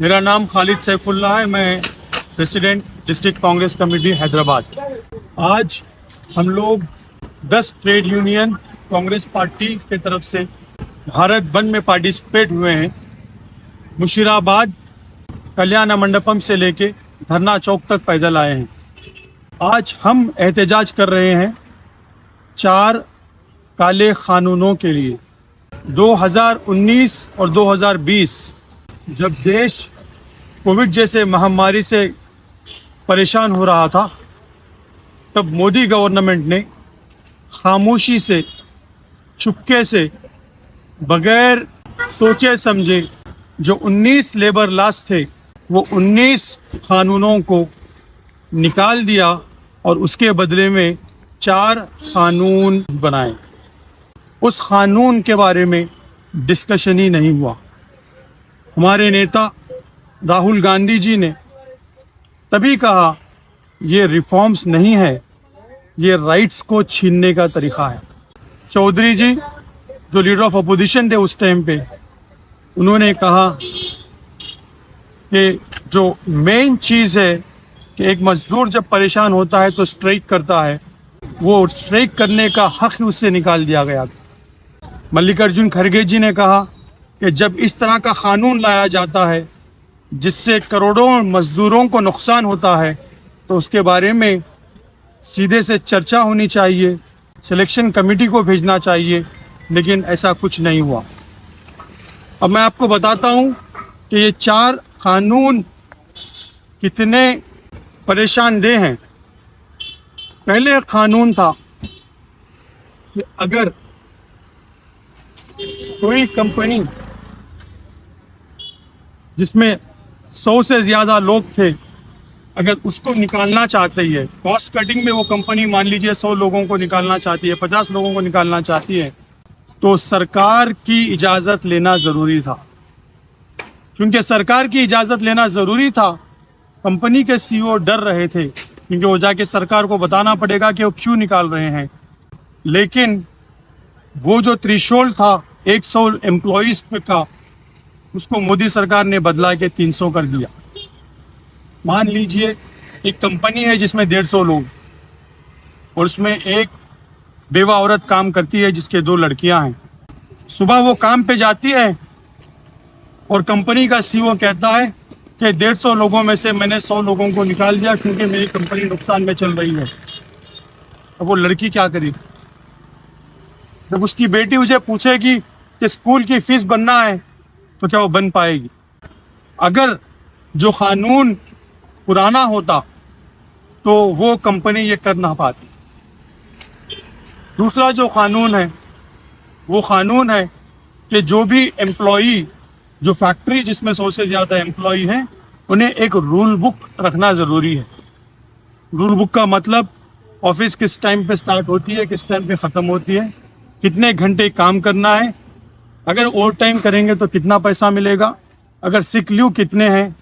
मेरा नाम खालिद सैफुल्ला है। मैं president district Congress committee Hyderabad. आज हम लोग 10 ट्रेड यूनियन कांग्रेस पार्टी के तरफ से भारत बंद में पार्टिसिपेट हुए हैं। मुशीराबाद कल्याण मंडपम से लेके धरना चौक तक पैदल आए हैं। आज हम एहतजाज कर रहे हैं 4 काले कानूनों के लिए। 2019 और 2020 जब देश कोविड जैसे महामारी से परेशान हो रहा था, तब मोदी गवर्नमेंट ने खामोशी से, चुपके से, बगैर सोचे समझे जो 19 लेबर लॉस थे वो 19 कानूनों को निकाल दिया और उसके बदले में 4 कानून बनाए। उस कानून के बारे में डिस्कशन ही नहीं हुआ। हमारे नेता राहुल गांधी जी ने तभी कहा ये रिफॉर्म्स नहीं है, ये राइट्स को छीनने का तरीका है। चौधरी जी जो लीडर ऑफ अपोजिशन थे उस टाइम पे, उन्होंने कहा कि जो मेन चीज़ है कि एक मजदूर जब परेशान होता है तो स्ट्राइक करता है, वो स्ट्राइक करने का हक उससे निकाल दिया गया। मल्लिकार्जुन खड़गे जी ने कहा कि जब इस तरह का कानून लाया जाता है जिससे करोड़ों मजदूरों को नुकसान होता है तो उसके बारे में सीधे से चर्चा होनी चाहिए, सिलेक्शन कमेटी को भेजना चाहिए, लेकिन ऐसा कुछ नहीं हुआ। अब मैं आपको बताता हूँ कि ये 4 कानून कितने परेशानदेह हैं। पहले एक कानून था कि अगर कोई कंपनी जिसमें 100 से ज़्यादा लोग थे, अगर उसको निकालना चाहती है, कॉस्ट कटिंग में वो कंपनी मान लीजिए 100 लोगों को निकालना चाहती है, 50 लोगों को निकालना चाहती है, तो सरकार की इजाज़त लेना ज़रूरी था। क्योंकि सरकार की इजाज़त लेना ज़रूरी था, कंपनी के सीईओ डर रहे थे क्योंकि वो जाके सरकार को बताना पड़ेगा कि वो क्यों निकाल रहे हैं। लेकिन वो जो थ्रेशोल्ड था 100 एम्प्लॉइज़ का, उसको मोदी सरकार ने बदला के 300 कर दिया। मान लीजिए एक कंपनी है जिसमें 150 लोग और उसमें एक बेवा औरत काम करती है जिसके 2 लड़कियां हैं। सुबह वो काम पे जाती है और कंपनी का सीईओ कहता है कि 150 लोगों में से मैंने 100 लोगों को निकाल दिया क्योंकि मेरी कंपनी नुकसान में चल रही है। अब वो लड़की क्या करेगी? जब उसकी बेटी मुझे पूछेगी कि स्कूल की फीस बनना है तो क्या वो बन पाएगी? अगर जो कानून पुराना होता तो वो कंपनी ये कर ना पाती। दूसरा जो कानून है वो कानून है कि जो भी एम्प्लॉई, जो फैक्ट्री जिसमें 100 से ज़्यादा एम्प्लॉई हैं, उन्हें एक रूल बुक रखना ज़रूरी है। रूल बुक का मतलब ऑफिस किस टाइम पे स्टार्ट होती है, किस टाइम पे ख़त्म होती है, कितने घंटे काम करना है, अगर ओवर टाइम करेंगे तो कितना पैसा मिलेगा, अगर सिक लीव कितने हैं,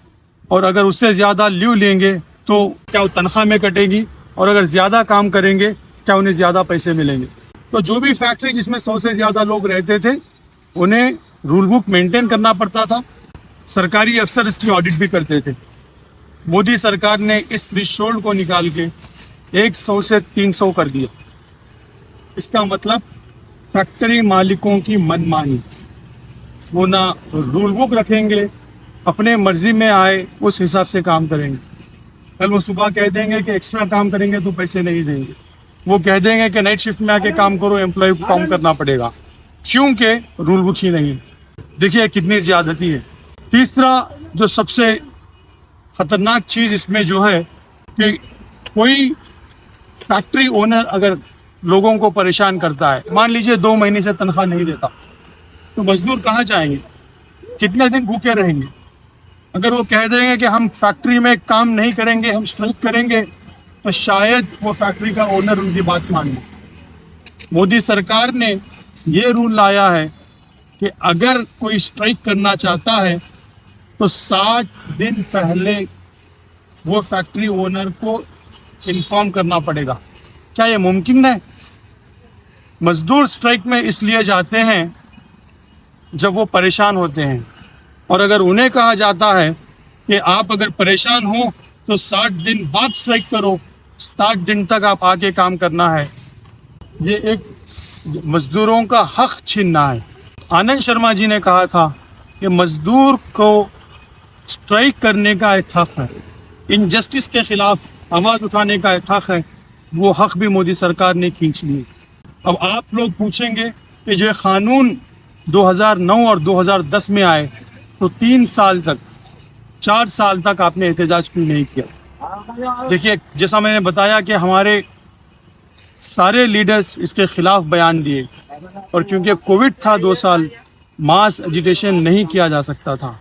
और अगर उससे ज़्यादा लीव लेंगे तो क्या वो तनख्वाह में कटेगी, और अगर ज़्यादा काम करेंगे क्या उन्हें ज़्यादा पैसे मिलेंगे। तो जो भी फैक्ट्री जिसमें 100 से ज़्यादा लोग रहते थे उन्हें रूल बुक मेंटेन करना पड़ता था। सरकारी अफसर इसकी ऑडिट भी करते थे। मोदी सरकार ने इस थ्रेशोल्ड को निकाल के 100 से 300 कर दिया। इसका मतलब फैक्ट्री मालिकों की मनमानी, वो ना रूल बुक रखेंगे, अपने मर्जी में आए उस हिसाब से काम करेंगे। कल वो सुबह कह देंगे कि एक्स्ट्रा काम करेंगे तो पैसे नहीं देंगे, वो कह देंगे कि नाइट शिफ्ट में आके काम करो, एम्प्लॉय को काम करना पड़ेगा, क्योंकि रूल बुक ही नहीं है। देखिए कितनी ज़्यादती है। तीसरा जो सबसे ख़तरनाक चीज़ इसमें जो है कि कोई फैक्ट्री ओनर अगर लोगों को परेशान करता है, मान लीजिए 2 महीने से तनख्वाह नहीं देता, तो मजदूर कहाँ जाएंगे? कितने दिन भूखे रहेंगे? अगर वो कह देंगे कि हम फैक्ट्री में काम नहीं करेंगे, हम स्ट्राइक करेंगे, तो शायद वो फैक्ट्री का ओनर उनकी बात मान ले। मोदी सरकार ने ये रूल लाया है कि अगर कोई स्ट्राइक करना चाहता है तो 60 दिन पहले वो फैक्ट्री ओनर को इन्फॉर्म करना पड़ेगा। क्या ये मुमकिन है? मजदूर स्ट्राइक में इसलिए जाते हैं जब वो परेशान होते हैं, और अगर उन्हें कहा जाता है कि आप अगर परेशान हो तो 60 दिन बाद स्ट्राइक करो, 60 दिन तक आप आके काम करना है। ये एक मजदूरों का हक छीनना है। आनंद शर्मा जी ने कहा था कि मजदूर को स्ट्राइक करने का एक हक है, इनजस्टिस के खिलाफ आवाज़ उठाने का एक हक है। वो हक भी मोदी सरकार ने खींच ली। अब आप लोग पूछेंगे कि जो कानून 2009 और 2010 में आए तो 3 साल तक 4 साल तक आपने एहतजाज क्यों नहीं किया? देखिए, जैसा मैंने बताया कि हमारे सारे लीडर्स इसके खिलाफ बयान दिए, और क्योंकि कोविड था 2 साल, मास एजिटेशन नहीं किया जा सकता था।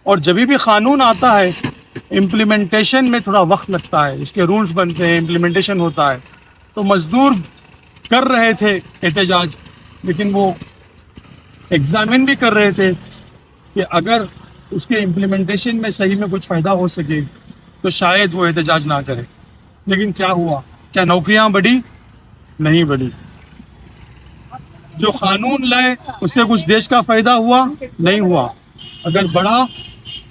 और जब भी कानून आता है इम्प्लीमेंटेशन में थोड़ा वक्त लगता है, इसके रूल्स बनते हैं, इम्प्लीमेंटेशन होता है। तो मजदूर कर रहे थे एहतजाज, लेकिन वो एग्जामिन भी कर रहे थे कि अगर उसके इम्प्लीमेंटेशन में सही में कुछ फ़ायदा हो सके तो शायद वो एहतजाज ना करे। लेकिन क्या हुआ? क्या नौकरियां बढ़ी? नहीं बढ़ी। जो कानून लाए उससे कुछ देश का फ़ायदा हुआ? नहीं हुआ। अगर बढ़ा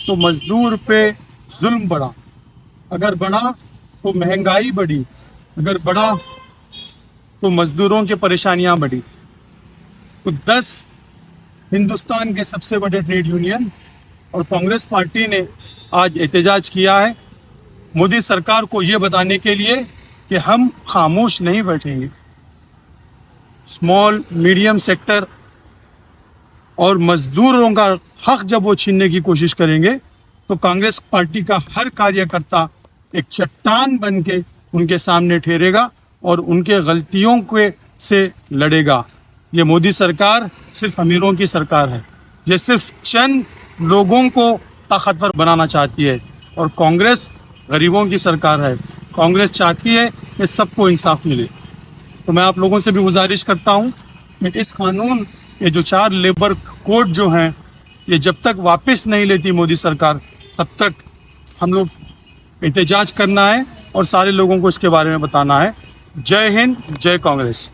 तो मजदूर पे जुल्म बढ़ा, अगर बढ़ा तो महंगाई बढ़ी, अगर बढ़ा तो मजदूरों की परेशानियां बढ़ी। तो 10 हिंदुस्तान के सबसे बड़े ट्रेड यूनियन और कांग्रेस पार्टी ने आज एहतजाज किया है मोदी सरकार को ये बताने के लिए कि हम खामोश नहीं बैठेंगे। स्मॉल मीडियम सेक्टर और मजदूरों का हक जब वो छीनने की कोशिश करेंगे तो कांग्रेस पार्टी का हर कार्यकर्ता एक चट्टान बन के उनके सामने ठहरेगा और उनके गलतियों के से लड़ेगा। ये मोदी सरकार सिर्फ अमीरों की सरकार है, ये सिर्फ चंद लोगों को ताकतवर बनाना चाहती है, और कांग्रेस गरीबों की सरकार है। कांग्रेस चाहती है कि सबको इंसाफ मिले। तो मैं आप लोगों से भी गुजारिश करता हूँ कि इस कानून ये जो 4 लेबर कोड जो हैं, ये जब तक वापस नहीं लेती मोदी सरकार, तब तक हम लोग एहतजाज करना है और सारे लोगों को इसके बारे में बताना है। जय हिंद, जय कांग्रेस।